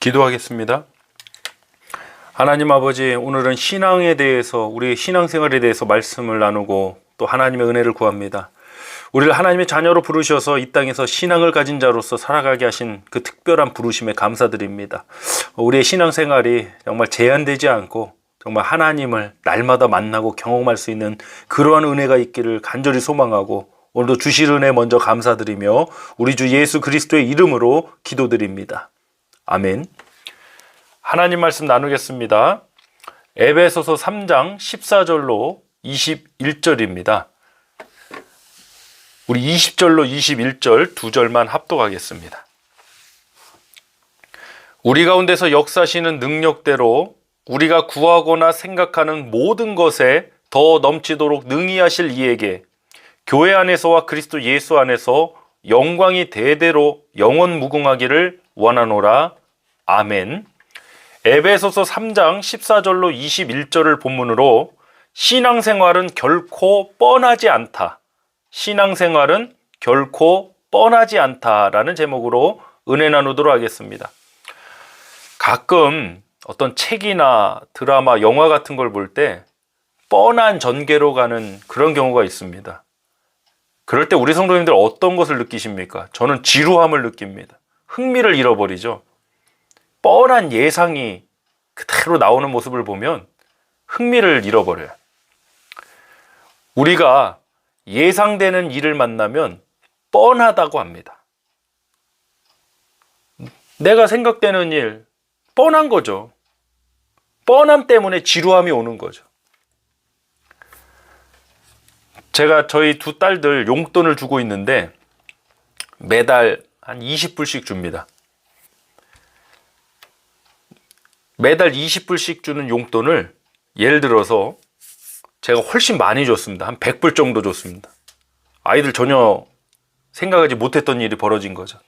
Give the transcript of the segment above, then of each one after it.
기도하겠습니다. 하나님 아버지, 오늘은 신앙에 대해서, 우리 신앙생활에 대해서 말씀을 나누고 또 하나님의 은혜를 구합니다. 우리를 하나님의 자녀로 부르셔서 이 땅에서 신앙을 가진 자로서 살아가게 하신 그 특별한 부르심에 감사드립니다. 우리의 신앙생활이 정말 제한되지 않고 정말 하나님을 날마다 만나고 경험할 수 있는 그러한 은혜가 있기를 간절히 소망하고, 오늘도 주실 은혜 먼저 감사드리며 우리 주 예수 그리스도의 이름으로 기도드립니다. 아멘. 하나님 말씀 나누겠습니다. 에베소서 3장 14절로 21절입니다. 우리 20절로 21절 두 절만 합독하겠습니다. 우리 가운데서 역사하시는 능력대로 우리가 구하거나 생각하는 모든 것에 더 넘치도록 능히 하실 이에게 교회 안에서와 그리스도 예수 안에서 영광이 대대로 영원 무궁하기를 원하노라. 아멘. 에베소서 3장 14절로 21절을 본문으로 신앙생활은 결코 뻔하지 않다. 신앙생활은 결코 뻔하지 않다라는 제목으로 은혜 나누도록 하겠습니다. 가끔 어떤 책이나 드라마, 영화 같은 걸 볼 때 뻔한 전개로 가는 그런 경우가 있습니다. 그럴 때 우리 성도님들 어떤 것을 느끼십니까? 저는 지루함을 느낍니다. 흥미를 잃어버리죠. 뻔한 예상이 그대로 나오는 모습을 보면 흥미를 잃어버려요. 우리가 예상되는 일을 만나면 뻔하다고 합니다. 내가 생각되는 일, 뻔한 거죠. 뻔함 때문에 지루함이 오는 거죠. 제가 저희 두 딸들 용돈을 주고 있는데 매달 한 20불씩 줍니다. 매달 20불씩 주는 용돈을 예를 들어서 제가 훨씬 많이 줬습니다. 한 100불 정도 줬습니다. 아이들 전혀 생각하지 못했던 일이 벌어진 거죠.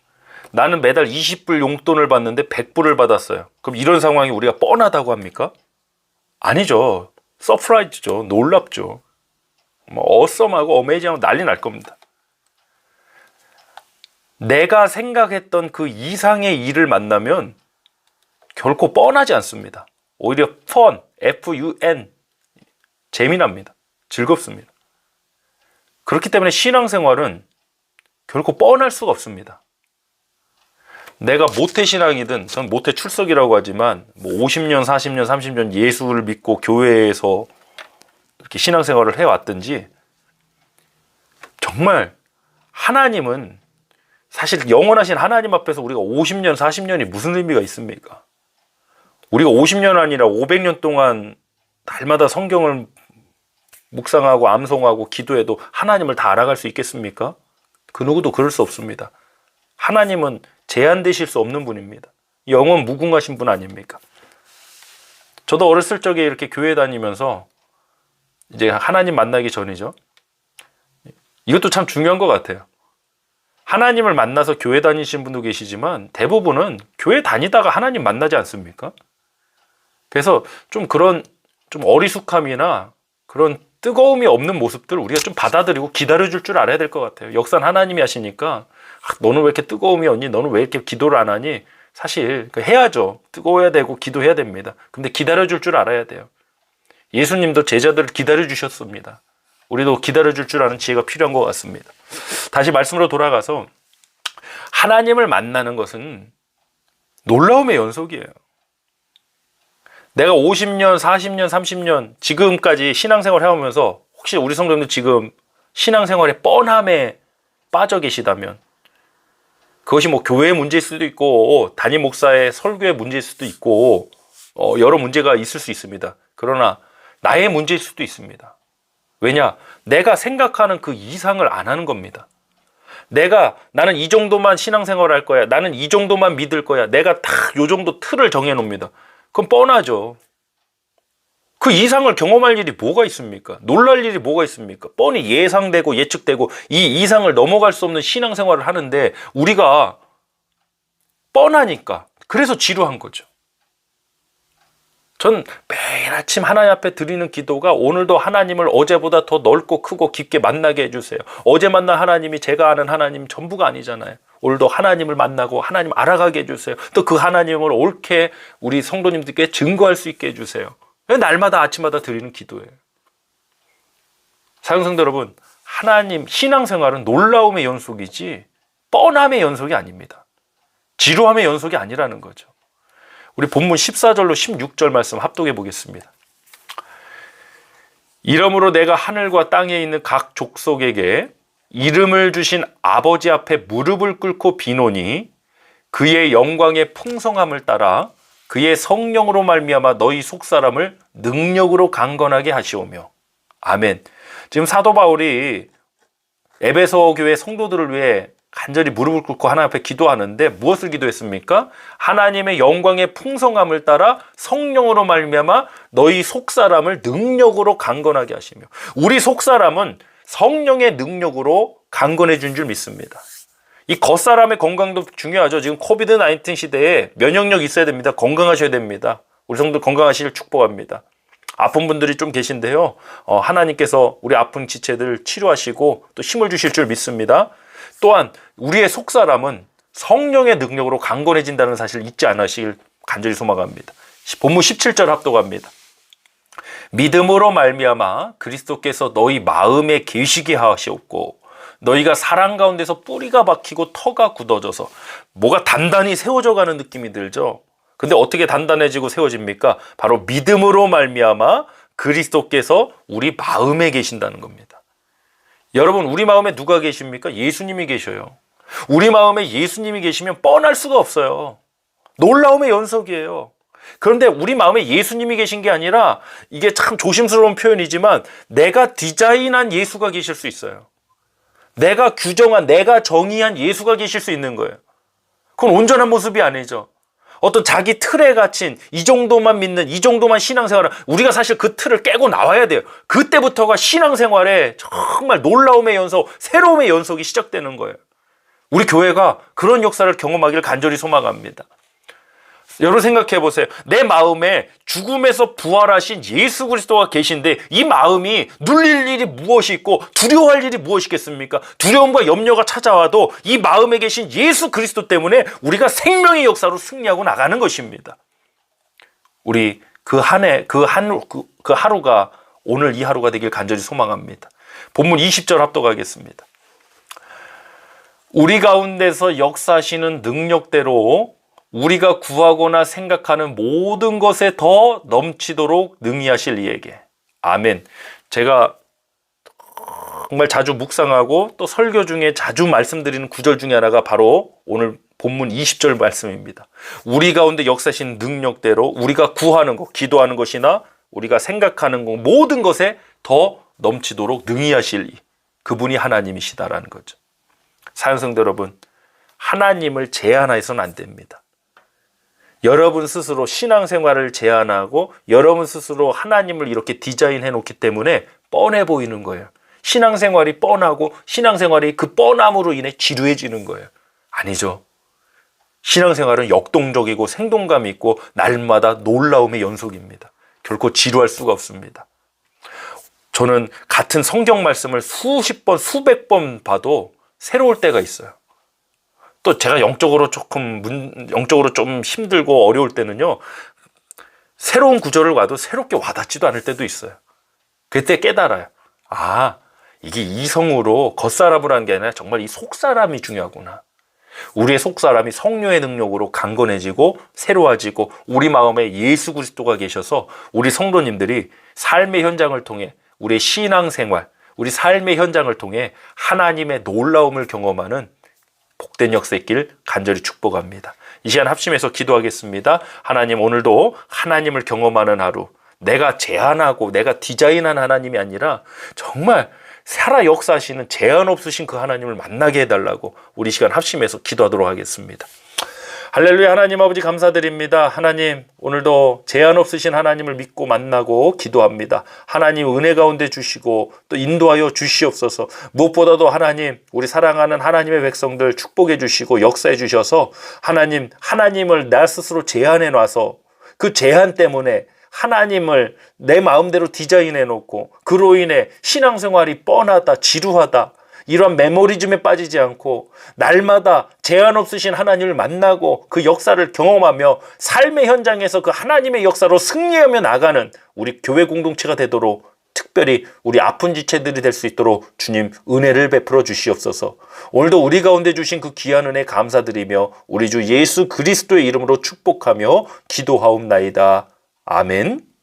나는 매달 20불 용돈을 받는데 100불을 받았어요. 그럼 이런 상황이 우리가 뻔하다고 합니까? 아니죠. 서프라이즈죠. 놀랍죠. 어썸하고 어메이징하고 난리 날 겁니다. 내가 생각했던 그 이상의 일을 만나면 결코 뻔하지 않습니다. 오히려 fun, F-U-N, 재미납니다. 즐겁습니다. 그렇기 때문에 신앙생활은 결코 뻔할 수가 없습니다. 내가 모태신앙이든, 전 모태출석이라고 하지만 50년, 40년, 30년 예수를 믿고 교회에서 이렇게 신앙생활을 해왔든지, 정말 하나님은, 사실 영원하신 하나님 앞에서 우리가 50년, 40년이 무슨 의미가 있습니까? 우리가 50년 아니라 500년 동안 날마다 성경을 묵상하고 암송하고 기도해도 하나님을 다 알아갈 수 있겠습니까? 그 누구도 그럴 수 없습니다. 하나님은 제한되실 수 없는 분입니다. 영원 무궁하신 분 아닙니까? 저도 어렸을 적에 이렇게 교회 다니면서 이제 하나님 만나기 전이죠. 이것도 참 중요한 것 같아요. 하나님을 만나서 교회 다니신 분도 계시지만 대부분은 교회 다니다가 하나님 만나지 않습니까? 그래서 좀 그런 좀 어리숙함이나 그런 뜨거움이 없는 모습들 우리가 좀 받아들이고 기다려줄 줄 알아야 될 것 같아요. 역사는 하나님이 하시니까 너는 왜 이렇게 뜨거움이 없니? 너는 왜 이렇게 기도를 안 하니? 사실 해야죠. 뜨거워야 되고 기도해야 됩니다. 근데 기다려줄 줄 알아야 돼요. 예수님도 제자들을 기다려주셨습니다. 우리도 기다려줄 줄 아는 지혜가 필요한 것 같습니다. 다시 말씀으로 돌아가서 하나님을 만나는 것은 놀라움의 연속이에요. 내가 50년, 40년, 30년 지금까지 신앙생활을 해오면서 혹시 우리 성도님들 지금 신앙생활의 뻔함에 빠져 계시다면, 그것이 교회의 문제일 수도 있고 담임 목사의 설교의 문제일 수도 있고 여러 문제가 있을 수 있습니다. 그러나 나의 문제일 수도 있습니다. 왜냐? 내가 생각하는 그 이상을 안 하는 겁니다. 나는 이 정도만 신앙생활을 할 거야. 나는 이 정도만 믿을 거야. 내가 딱 요 정도 틀을 정해놓습니다. 그럼 뻔하죠. 그 이상을 경험할 일이 뭐가 있습니까? 놀랄 일이 뭐가 있습니까? 뻔히 예상되고 예측되고 이 이상을 넘어갈 수 없는 신앙생활을 하는데 우리가 뻔하니까 그래서 지루한 거죠. 전 매일 아침 하나님 앞에 드리는 기도가 오늘도 하나님을 어제보다 더 넓고 크고 깊게 만나게 해주세요. 어제 만난 하나님이 제가 아는 하나님 전부가 아니잖아요. 오늘도 하나님을 만나고 하나님 알아가게 해주세요. 또 그 하나님을 옳게 우리 성도님들께 증거할 수 있게 해주세요. 날마다 아침마다 드리는 기도예요. 사랑성도 여러분, 하나님 신앙생활은 놀라움의 연속이지 뻔함의 연속이 아닙니다. 지루함의 연속이 아니라는 거죠. 우리 본문 14절로 16절 말씀 합독해 보겠습니다. 이러므로 내가 하늘과 땅에 있는 각 족속에게 이름을 주신 아버지 앞에 무릎을 꿇고 비노니 그의 영광의 풍성함을 따라 그의 성령으로 말미암아 너희 속사람을 능력으로 강건하게 하시오며. 아멘. 지금 사도 바울이 에베소 교회 성도들을 위해 간절히 무릎을 꿇고 하나님 앞에 기도하는데 무엇을 기도했습니까? 하나님의 영광의 풍성함을 따라 성령으로 말미암아 너희 속사람을 능력으로 강건하게 하시며. 우리 속사람은 성령의 능력으로 강건해진 줄 믿습니다. 이 겉사람의 건강도 중요하죠. 지금 코비드 19 시대에 면역력 있어야 됩니다. 건강하셔야 됩니다. 우리 성도 건강하시길 축복합니다. 아픈 분들이 좀 계신데요. 하나님께서 우리 아픈 지체들 치료하시고 또 힘을 주실 줄 믿습니다. 또한 우리의 속사람은 성령의 능력으로 강건해진다는 사실을 잊지 않으시길 간절히 소망합니다. 본문 17절 합독합니다. 믿음으로 말미암아 그리스도께서 너희 마음에 계시게 하시옵고 너희가 사랑 가운데서 뿌리가 박히고 터가 굳어져서 뭐가 단단히 세워져 가는 느낌이 들죠. 근데 어떻게 단단해지고 세워집니까? 바로 믿음으로 말미암아 그리스도께서 우리 마음에 계신다는 겁니다. 여러분, 우리 마음에 누가 계십니까? 예수님이 계셔요. 우리 마음에 예수님이 계시면 뻔할 수가 없어요. 놀라움의 연속이에요. 그런데 우리 마음에 예수님이 계신 게 아니라, 이게 참 조심스러운 표현이지만 내가 디자인한 예수가 계실 수 있어요. 내가 규정한, 내가 정의한 예수가 계실 수 있는 거예요. 그건 온전한 모습이 아니죠. 어떤 자기 틀에 갇힌 이 정도만 믿는, 이 정도만 신앙생활을, 우리가 사실 그 틀을 깨고 나와야 돼요. 그때부터가 신앙생활에 정말 놀라움의 연속, 새로움의 연속이 시작되는 거예요. 우리 교회가 그런 역사를 경험하기를 간절히 소망합니다. 여러분 생각해 보세요. 내 마음에 죽음에서 부활하신 예수 그리스도가 계신데 이 마음이 눌릴 일이 무엇이 있고 두려워할 일이 무엇이 있겠습니까? 두려움과 염려가 찾아와도 이 마음에 계신 예수 그리스도 때문에 우리가 생명의 역사로 승리하고 나가는 것입니다. 우리 그 하루가 오늘 이 하루가 되길 간절히 소망합니다. 본문 20절 합독하겠습니다. 우리 가운데서 역사하시는 능력대로 우리가 구하거나 생각하는 모든 것에 더 넘치도록 능히 하실 이에게. 아멘. 제가 정말 자주 묵상하고 또 설교 중에 자주 말씀드리는 구절 중에 하나가 바로 오늘 본문 20절 말씀입니다. 우리 가운데 역사하신 능력대로 우리가 구하는 것, 기도하는 것이나 우리가 생각하는 것, 모든 것에 더 넘치도록 능히 하실 이. 그분이 하나님이시다라는 거죠. 사랑성도 여러분, 하나님을 제한해서는 안 됩니다. 여러분 스스로 신앙생활을 제한하고 여러분 스스로 하나님을 이렇게 디자인해 놓기 때문에 뻔해 보이는 거예요. 신앙생활이 뻔하고 신앙생활이 그 뻔함으로 인해 지루해지는 거예요. 아니죠. 신앙생활은 역동적이고 생동감이 있고 날마다 놀라움의 연속입니다. 결코 지루할 수가 없습니다. 저는 같은 성경 말씀을 수십 번, 수백 번 봐도 새로울 때가 있어요. 또 제가 영적으로 좀 힘들고 어려울 때는요, 새로운 구절을 봐도 새롭게 와닿지도 않을 때도 있어요. 그때 깨달아요. 아, 이게 이성으로 겉사람으로 한 게 아니라 정말 이 속사람이 중요하구나. 우리의 속사람이 성령의 능력으로 강건해지고 새로워지고 우리 마음에 예수 그리스도가 계셔서 우리 성도님들이 삶의 현장을 통해 우리의 신앙생활, 우리 삶의 현장을 통해 하나님의 놀라움을 경험하는 복된 역사 있길 간절히 축복합니다. 이 시간 합심해서 기도하겠습니다. 하나님, 오늘도 하나님을 경험하는 하루, 내가 제한하고 내가 디자인한 하나님이 아니라 정말 살아 역사하시는 제한 없으신 그 하나님을 만나게 해달라고 우리 시간 합심해서 기도하도록 하겠습니다. 할렐루야. 하나님 아버지 감사드립니다. 하나님, 오늘도 제한 없으신 하나님을 믿고 만나고 기도합니다. 하나님 은혜 가운데 주시고 또 인도하여 주시옵소서. 무엇보다도 하나님, 우리 사랑하는 하나님의 백성들 축복해 주시고 역사해 주셔서 하나님을 나 스스로 제한해 놔서 그 제한 때문에 하나님을 내 마음대로 디자인해 놓고 그로 인해 신앙생활이 뻔하다, 지루하다, 이러한 메모리즘에 빠지지 않고 날마다 제한 없으신 하나님을 만나고 그 역사를 경험하며 삶의 현장에서 그 하나님의 역사로 승리하며 나가는 우리 교회 공동체가 되도록, 특별히 우리 아픈 지체들이 될 수 있도록 주님 은혜를 베풀어 주시옵소서. 오늘도 우리 가운데 주신 그 귀한 은혜 감사드리며 우리 주 예수 그리스도의 이름으로 축복하며 기도하옵나이다. 아멘.